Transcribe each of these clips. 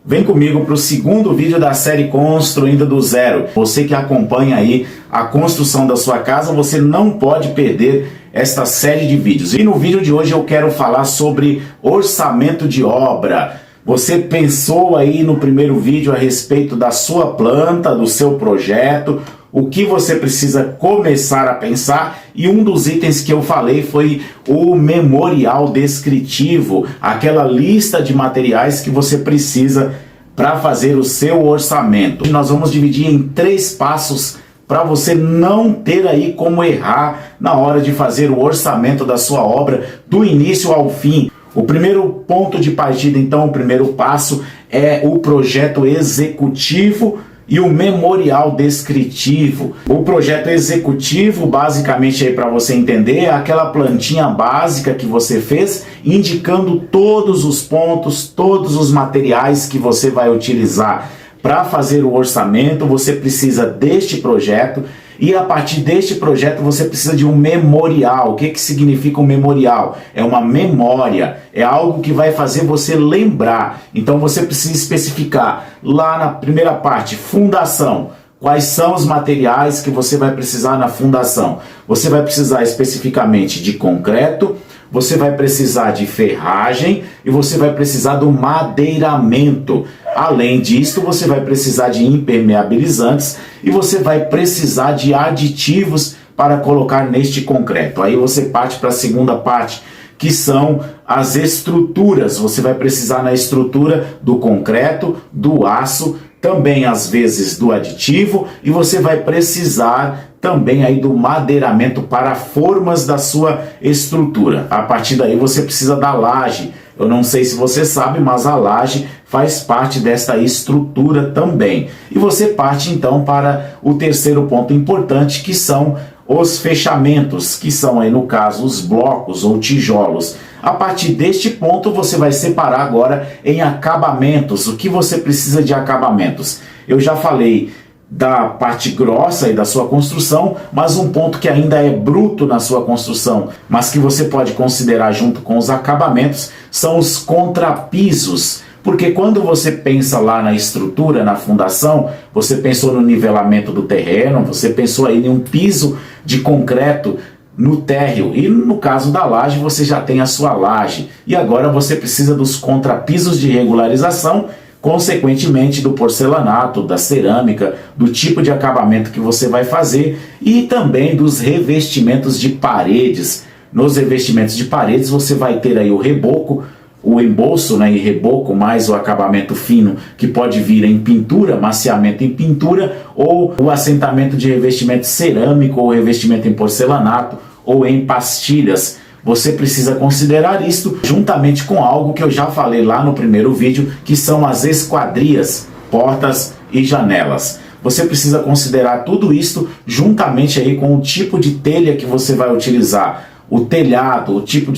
Vem comigo para o segundo vídeo da série Construindo do Zero. Você que acompanha aí a construção da sua casa, você não pode perder esta série de vídeos. E no vídeo de hoje eu quero falar sobre orçamento de obra. Você pensou aí no primeiro vídeo a respeito da sua planta, do seu projeto, o que você precisa começar a pensar, e um dos itens que eu falei foi o memorial descritivo, aquela lista de materiais que você precisa para fazer o seu orçamento. Nós vamos dividir em 3 passos para você não ter aí como errar na hora de fazer o orçamento da sua obra do início ao fim. O primeiro ponto de partida, então, o primeiro passo é o projeto executivo e o memorial descritivo. O projeto executivo, basicamente aí para você entender, é aquela plantinha básica que você fez, indicando todos os pontos, todos os materiais que você vai utilizar para fazer o orçamento. Você precisa deste projeto. E a partir deste projeto você precisa de um memorial. O que significa um memorial? É uma memória, é algo que vai fazer você lembrar. Então você precisa especificar lá na primeira parte, fundação. Quais são os materiais que você vai precisar na fundação? Você vai precisar especificamente de concreto, você vai precisar de ferragem e você vai precisar do madeiramento. Além disso, você vai precisar de impermeabilizantes e você vai precisar de aditivos para colocar neste concreto. Aí você parte para a segunda parte, que são as estruturas. Você vai precisar na estrutura do concreto, do aço, também às vezes do aditivo, e você vai precisar também aí do madeiramento para formas da sua estrutura. A partir daí você precisa da laje. Eu não sei se você sabe, mas a laje faz parte desta estrutura também. E você parte então para o terceiro ponto importante, que são os fechamentos, que são aí no caso os blocos ou tijolos. A partir deste ponto você vai separar agora em acabamentos. O que você precisa de acabamentos? Eu já falei da parte grossa e da sua construção, mas um ponto que ainda é bruto na sua construção, mas que você pode considerar junto com os acabamentos, são os contrapisos. Porque quando você pensa lá na estrutura, na fundação, você pensou no nivelamento do terreno, você pensou aí em um piso de concreto no térreo, e no caso da laje você já tem a sua laje, e agora você precisa dos contrapisos de regularização, consequentemente do porcelanato, da cerâmica, do tipo de acabamento que você vai fazer, e também dos revestimentos de paredes. Nos revestimentos de paredes você vai ter aí o reboco, o embolso, né, e reboco, mais o acabamento fino, que pode vir em pintura, maciamento em pintura, ou o assentamento de revestimento cerâmico, ou revestimento em porcelanato, ou em pastilhas. Você precisa considerar isto juntamente com algo que eu já falei lá no primeiro vídeo, que são as esquadrias, portas e janelas. Você precisa considerar tudo isto juntamente aí com o tipo de telha que você vai utilizar. O telhado, o tipo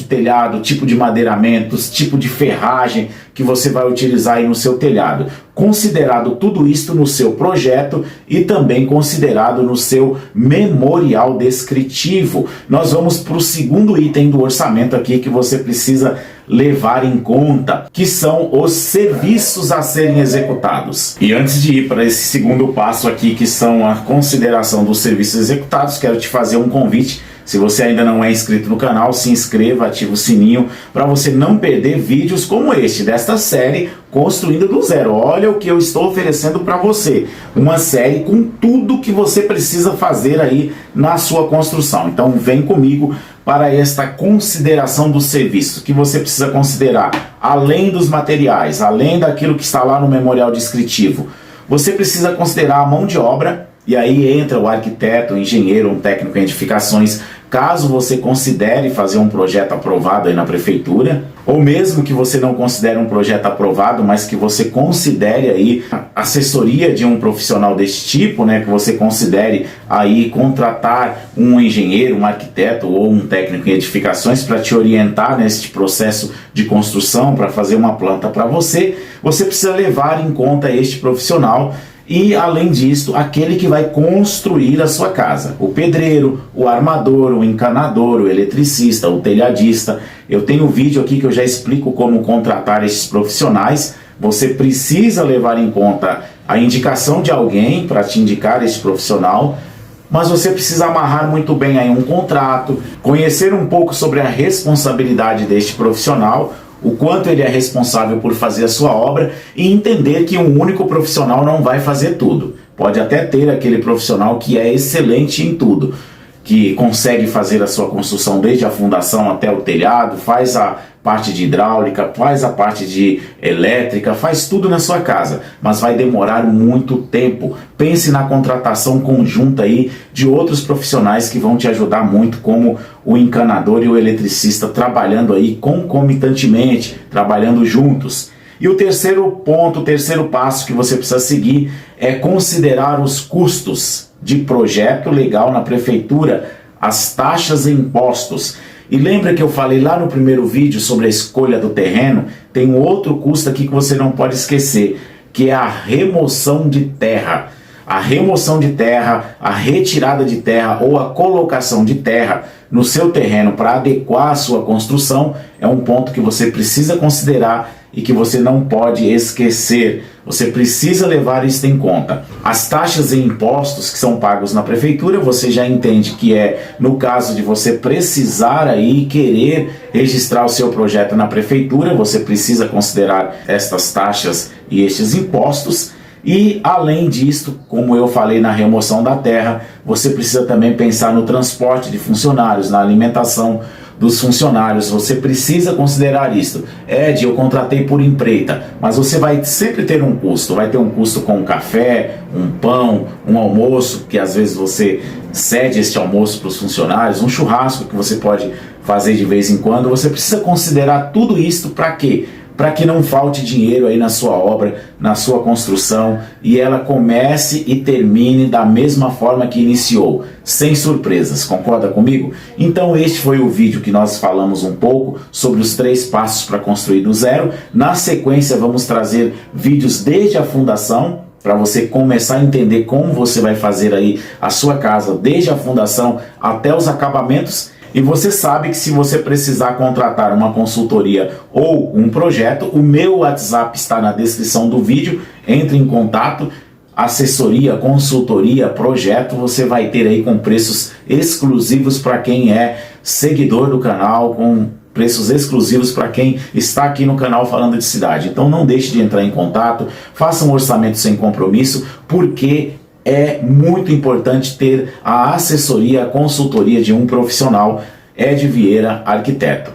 de madeiramentos, tipo de ferragem que você vai utilizar aí no seu telhado. Considerado tudo isto no seu projeto e também considerado no seu memorial descritivo. Nós vamos para o segundo item do orçamento aqui que você precisa levar em conta, que são os serviços a serem executados. E antes de ir para esse segundo passo aqui, que são a consideração dos serviços executados, quero te fazer um convite. Se você ainda não é inscrito no canal, se inscreva, ative o sininho para você não perder vídeos como este, desta série Construindo do Zero. Olha o que eu estou oferecendo para você, uma série com tudo que você precisa fazer aí na sua construção. Então vem comigo para esta consideração dos serviços que você precisa considerar, além dos materiais, além daquilo que está lá no memorial descritivo. Você precisa considerar a mão de obra. E aí entra o arquiteto, o engenheiro, um técnico em edificações, caso você considere fazer um projeto aprovado aí na prefeitura, ou mesmo que você não considere um projeto aprovado, mas que você considere aí a assessoria de um profissional desse tipo, né, que você considere aí contratar um engenheiro, um arquiteto ou um técnico em edificações para te orientar nesse processo de construção, para fazer uma planta para você, você precisa levar em conta este profissional. E, além disso, aquele que vai construir a sua casa. O pedreiro, o armador, o encanador, o eletricista, o telhadista. Eu tenho um vídeo aqui que eu já explico como contratar esses profissionais. você precisa levar em conta a indicação de alguém para te indicar esse profissional, mas você precisa amarrar muito bem aí um contrato, conhecer um pouco sobre a responsabilidade deste profissional, o quanto ele é responsável por fazer a sua obra e entender que um único profissional não vai fazer tudo. Pode até ter aquele profissional que é excelente em tudo, que consegue fazer a sua construção desde a fundação até o telhado, faz a parte de hidráulica, faz a parte de elétrica, faz tudo na sua casa, mas vai demorar muito tempo. Pense na contratação conjunta aí de outros profissionais que vão te ajudar muito, como o encanador e o eletricista, trabalhando aí concomitantemente, trabalhando juntos. E o terceiro ponto, o terceiro passo que você precisa seguir é considerar os custos de projeto legal na prefeitura, as taxas e impostos. E lembra que eu falei lá no primeiro vídeo sobre a escolha do terreno? Tem um outro custo aqui que você não pode esquecer, que é a remoção de terra. A remoção de terra, a retirada de terra ou a colocação de terra no seu terreno para adequar a sua construção é um ponto que você precisa considerar e que você não pode esquecer. Você precisa levar isso em conta. As taxas e impostos que são pagos na prefeitura, você já entende que é no caso de você precisar aí querer registrar o seu projeto na prefeitura, você precisa considerar estas taxas e estes impostos. E além disto, como eu falei na remoção da terra, você precisa também pensar no transporte de funcionários, na alimentação dos funcionários. Você precisa considerar isto. Ed, eu contratei por empreita, mas você vai sempre ter um custo. Vai ter um custo com um café, um pão, um almoço, que às vezes você cede este almoço para os funcionários, um churrasco que você pode fazer de vez em quando. Você precisa considerar tudo isto para quê? Para que não falte dinheiro aí na sua obra, na sua construção, e ela comece e termine da mesma forma que iniciou, sem surpresas. Concorda comigo? Então este foi o vídeo que nós falamos um pouco sobre os 3 passos para construir do zero. Na sequência vamos trazer vídeos desde a fundação, para você começar a entender como você vai fazer aí a sua casa, desde a fundação até os acabamentos. E você sabe que se você precisar contratar uma consultoria ou um projeto, o meu WhatsApp está na descrição do vídeo. Entre em contato, assessoria, consultoria, projeto, você vai ter aí com preços exclusivos para quem é seguidor do canal, com preços exclusivos para quem está aqui no canal Falando de Cidade. Então não deixe de entrar em contato, faça um orçamento sem compromisso, porque é muito importante ter a assessoria, a consultoria de um profissional. Ed Vieira, arquiteto.